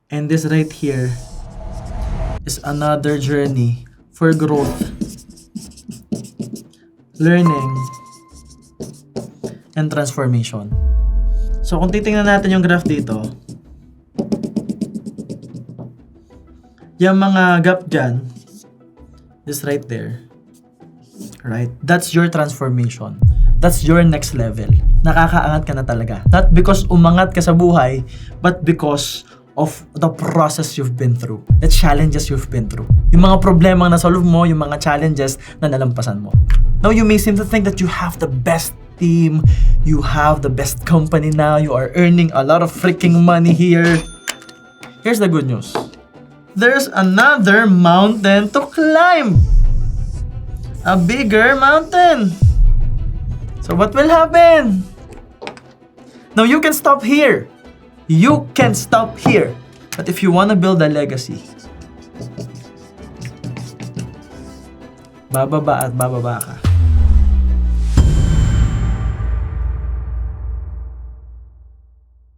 And this right here is another journey for growth, learning, and transformation. So kung titingnan natin yung graph dito, yung mga gap dyan is right there. Right? That's your transformation. That's your next level. Nakakaangat ka na talaga. Not because umangat ka sa buhay, but because of the process you've been through. The challenges you've been through. Yung mga problemang nasolve mo, yung mga challenges na nalampasan mo. Now, you may seem to think that you have the best team, you have the best company now, you are earning a lot of freaking money here. Here's the good news. There's another mountain to climb. A bigger mountain. So what will happen? Now you can stop here. You can stop here. But if you want to build a legacy, bababa at bababa ka.